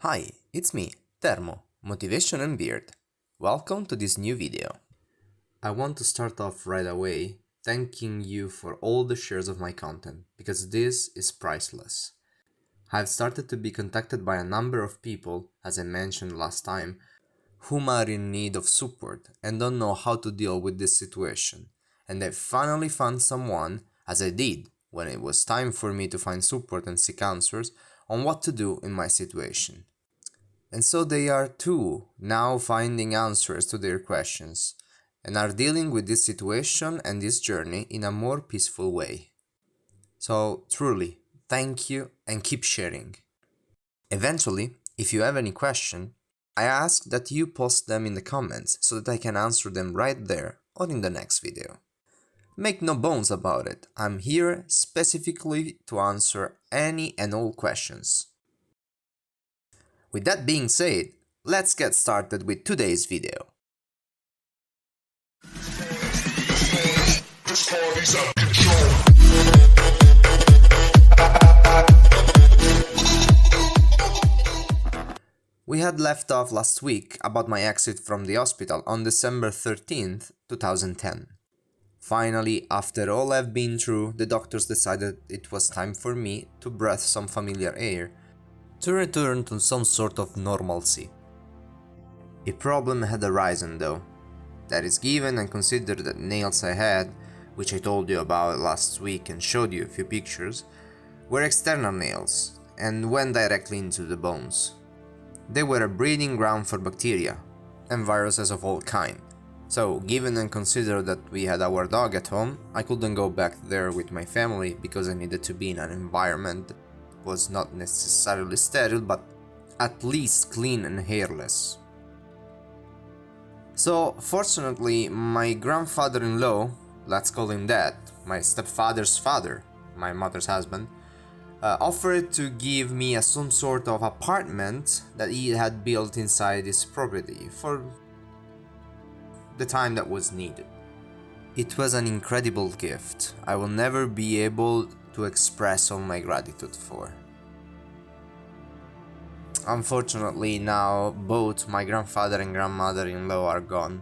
Hi, it's me, Termo, Motivation and Beard. Welcome to this new video. I want to start off right away thanking you for all the shares of my content, because this is priceless. I've started to be contacted by a number of people, as I mentioned last time, whom are in need of support and don't know how to deal with this situation. And I finally found someone, as I did when it was time for me to find support and seek answers on what to do in my situation. And so they are too now finding answers to their questions and are dealing with this situation and this journey in a more peaceful way. So truly, thank you and keep sharing. Eventually, if you have any question, I ask that you post them in the comments so that I can answer them right there or in the next video. Make no bones about it, I'm here specifically to answer any and all questions. With that being said, let's get started with today's video. We had left off last week about my exit from the hospital on December 13th, 2010. Finally, after all I've been through, the doctors decided it was time for me to breathe some familiar air to return to some sort of normalcy. A problem had arisen though. That is, given and consider that nails I had, which I told you about last week and showed you a few pictures, were external nails and went directly into the bones. They were a breeding ground for bacteria and viruses of all kinds. So, given and consider that we had our dog at home, I couldn't go back there with my family because I needed to be in an environment that was not necessarily sterile, but at least clean and hairless. So, fortunately, my grandfather-in-law, let's call him that, my stepfather's father, my mother's husband, offered to give me some sort of apartment that he had built inside his property for the time that was needed. It was an incredible gift I will never be able to express all my gratitude for. Unfortunately, now both my grandfather and grandmother-in-law are gone,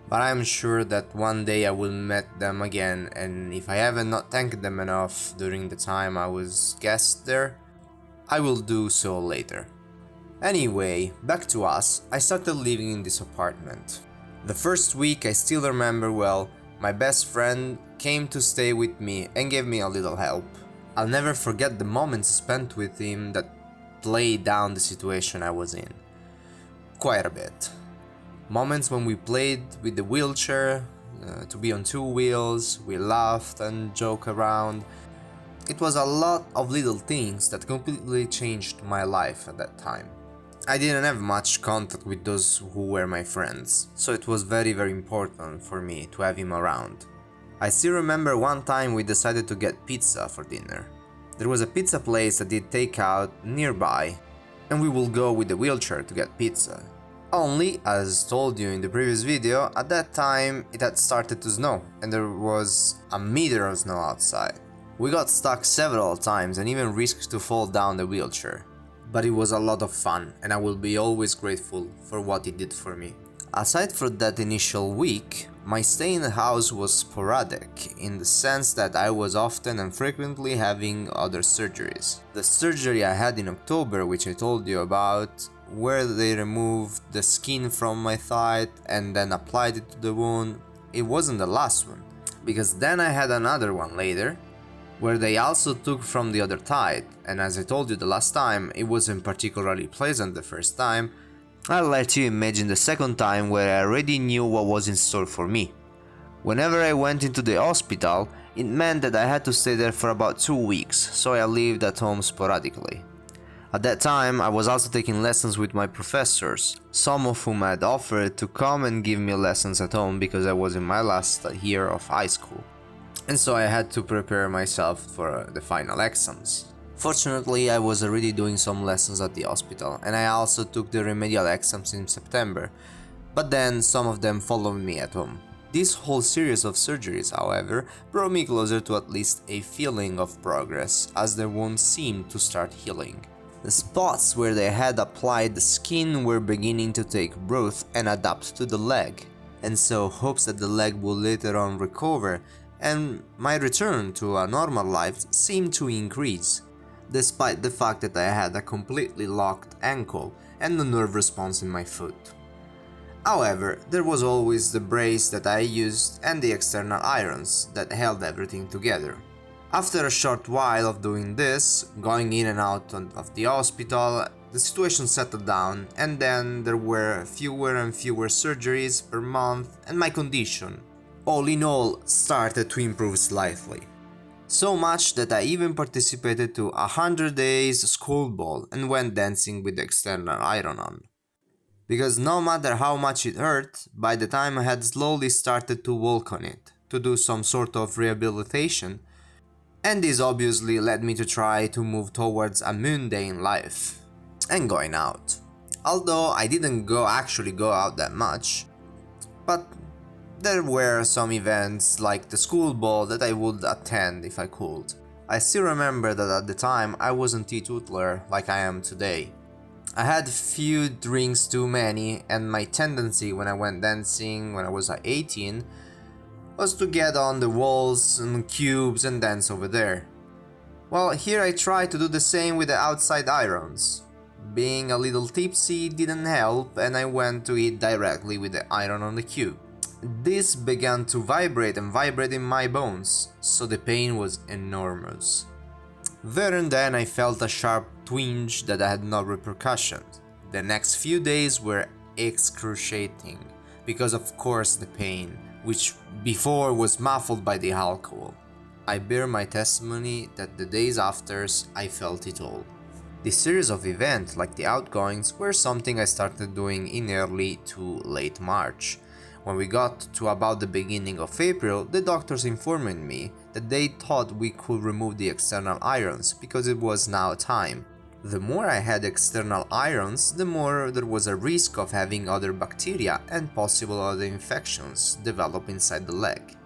but I am sure that one day I will meet them again, and if I haven't not thanked them enough during the time I was guest there, I will do so later. Anyway, back to us. I started living in this apartment. The first week I still remember well. My best friend came to stay with me and gave me a little help. I'll never forget the moments spent with him that played down the situation I was in. Quite a bit. Moments when we played with the wheelchair, to be on two wheels, we laughed and joked around. It was a lot of little things that completely changed my life at that time. I didn't have much contact with those who were my friends, so it was very important for me to have him around. I still remember one time we decided to get pizza for dinner. There was a pizza place that did takeout nearby, and we will go with the wheelchair to get pizza. Only, as told you in the previous video, at that time it had started to snow, and there was a meter of snow outside. We got stuck several times and even risked to fall down the wheelchair. But it was a lot of fun, and I will be always grateful for what it did for me. Aside from that initial week, my stay in the house was sporadic, in the sense that I was often and frequently having other surgeries. The surgery I had in October, which I told you about, where they removed the skin from my thigh and then applied it to the wound, it wasn't the last one, because then I had another one later, where they also took from the other thigh, and as I told you the last time, it wasn't particularly pleasant the first time. I'll let you imagine the second time, where I already knew what was in store for me. Whenever I went into the hospital, it meant that I had to stay there for about 2 weeks, so I lived at home sporadically. At that time, I was also taking lessons with my professors, some of whom had offered to come and give me lessons at home because I was in my last year of high school. And so I had to prepare myself for the final exams. Fortunately, I was already doing some lessons at the hospital, and I also took the remedial exams in September, but then some of them followed me at home. This whole series of surgeries, however, brought me closer to at least a feeling of progress, as the wound seemed to start healing. The spots where they had applied the skin were beginning to take root and adapt to the leg, and so hopes that the leg will later on recover and my return to a normal life seemed to increase, despite the fact that I had a completely locked ankle and a nerve response in my foot. However, there was always the brace that I used and the external irons that held everything together. After a short while of doing this, going in and out of the hospital, the situation settled down, and then there were fewer and fewer surgeries per month, and my condition, all in all, started to improve slightly. So much that I even participated to 100 days school ball and went dancing with the external iron on. Because no matter how much it hurt, by the time I had slowly started to walk on it, to do some sort of rehabilitation, and this obviously led me to try to move towards a mundane life and going out. Although I didn't actually go out that much, but there were some events like the school ball that I would attend if I could. I still remember that at the time I wasn't teetotaler like I am today. I had few drinks too many, and my tendency when I went dancing when I was 18 was to get on the walls and cubes and dance over there. Well, here I tried to do the same with the outside irons. Being a little tipsy didn't help, and I went to hit directly with the iron on the cube. This began to vibrate and vibrate in my bones, so the pain was enormous. There and then I felt a sharp twinge that had no repercussions. The next few days were excruciating, because of course the pain, which before was muffled by the alcohol. I bear my testimony that the days after I felt it all. This series of events, like the outgoings, were something I started doing in early to late March. When we got to about the beginning of April, the doctors informed me that they thought we could remove the external irons because it was now time. The more I had external irons, the more there was a risk of having other bacteria and possible other infections develop inside the leg.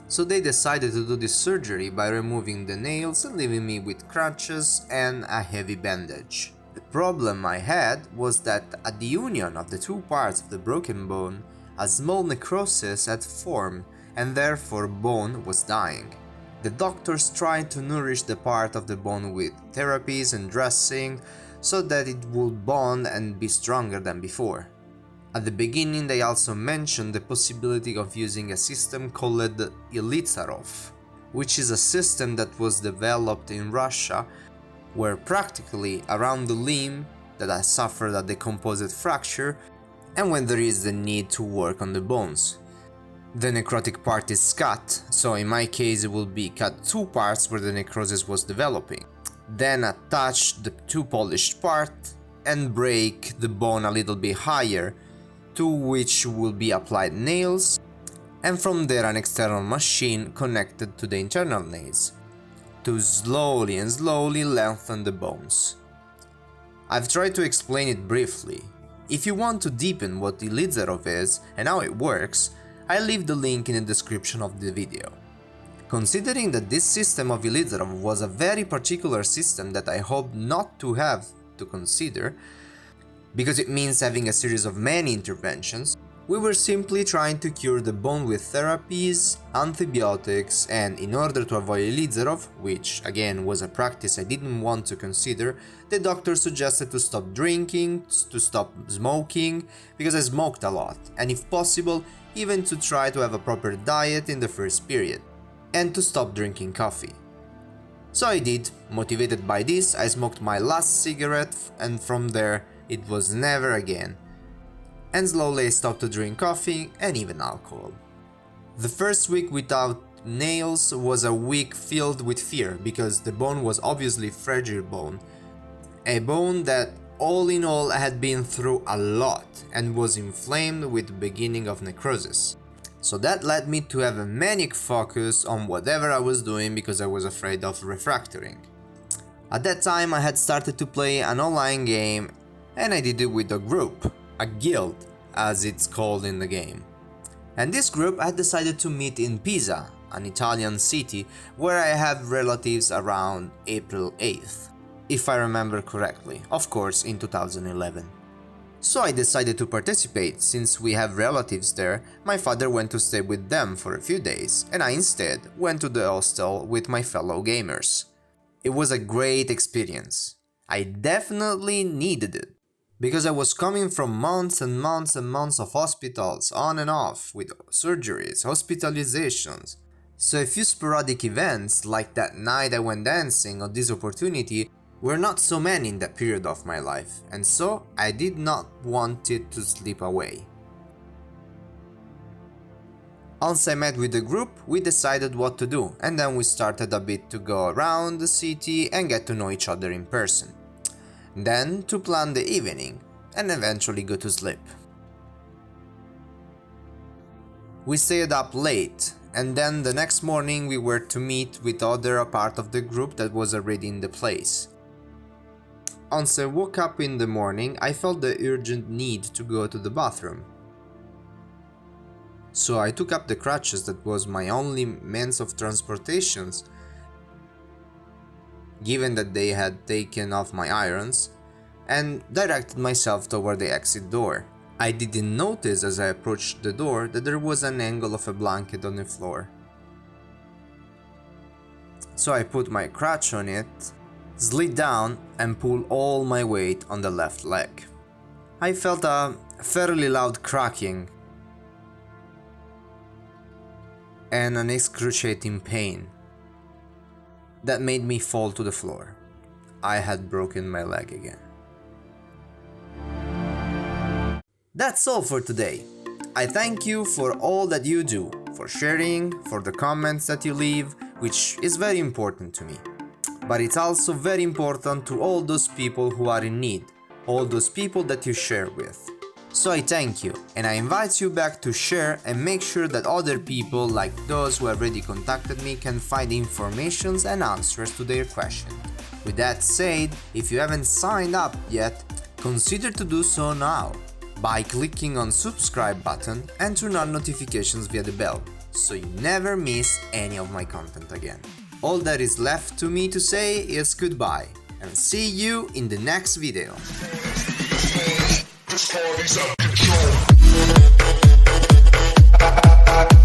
So they decided to do this surgery by removing the nails and leaving me with crutches and a heavy bandage. The problem I had was that at the union of the two parts of the broken bone, a small necrosis had formed and therefore bone was dying. The doctors tried to nourish the part of the bone with therapies and dressing so that it would bond and be stronger than before. At the beginning they also mentioned the possibility of using a system called Ilizarov, which is a system that was developed in Russia where practically around the limb that has suffered a decomposite fracture and when there is the need to work on the bones. The necrotic part is cut, so in my case it will be cut two parts where the necrosis was developing. Then attach the two polished parts and break the bone a little bit higher, to which will be applied nails, and from there an external machine connected to the internal nails, to slowly and slowly lengthen the bones. I've tried to explain it briefly. If you want to deepen what the Ilizarov is and how it works, I'll leave the link in the description of the video. Considering that this system of Ilizarov was a very particular system that I hope not to have to consider, because it means having a series of many interventions, we were simply trying to cure the bone with therapies, antibiotics, and in order to avoid Ilizarov, which again was a practice I didn't want to consider, the doctor suggested to stop drinking, to stop smoking, because I smoked a lot, and if possible, even to try to have a proper diet in the first period, and to stop drinking coffee. So I did. Motivated by this, I smoked my last cigarette, and from there it was never again. And slowly I stopped to drink coffee and even alcohol. The first week without nails was a week filled with fear, because the bone was obviously fragile bone, a bone that all in all had been through a lot and was inflamed with the beginning of necrosis. So that led me to have a manic focus on whatever I was doing because I was afraid of refracturing. At that time I had started to play an online game, and I did it with a group, a guild as it's called in the game. And this group had decided to meet in Pisa, an Italian city where I have relatives around April 8th. if I remember correctly, of course in 2011. So I decided to participate. Since we have relatives there, my father went to stay with them for a few days, and I instead went to the hostel with my fellow gamers. It was a great experience. I definitely needed it, because I was coming from months and months and months of hospitals, on and off, with surgeries, hospitalizations. So a few sporadic events, like that night I went dancing or this opportunity, were not so many in that period of my life, and so I did not want it to slip away. Once I met with the group, we decided what to do, and then we started a bit to go around the city and get to know each other in person. Then to plan the evening, and eventually go to sleep. We stayed up late, and then the next morning we were to meet with other part of the group that was already in the place. Once I woke up in the morning, I felt the urgent need to go to the bathroom. So I took up the crutches that was my only means of transportation, given that they had taken off my irons, and directed myself toward the exit door. I didn't notice as I approached the door that there was an angle of a blanket on the floor. So I put my crutch on it, slid down and pulled all my weight on the left leg. I felt a fairly loud cracking and an excruciating pain that made me fall to the floor. I had broken my leg again. That's all for today. I thank you for all that you do, for sharing, for the comments that you leave, which is very important to me. But it's also very important to all those people who are in need, all those people that you share with. So I thank you, and I invite you back to share and make sure that other people like those who already contacted me can find information and answers to their questions. With that said, if you haven't signed up yet, consider to do so now by clicking on subscribe button and turn on notifications via the bell, so you never miss any of my content again. All that is left to me to say is goodbye, and see you in the next video. This party's out of control.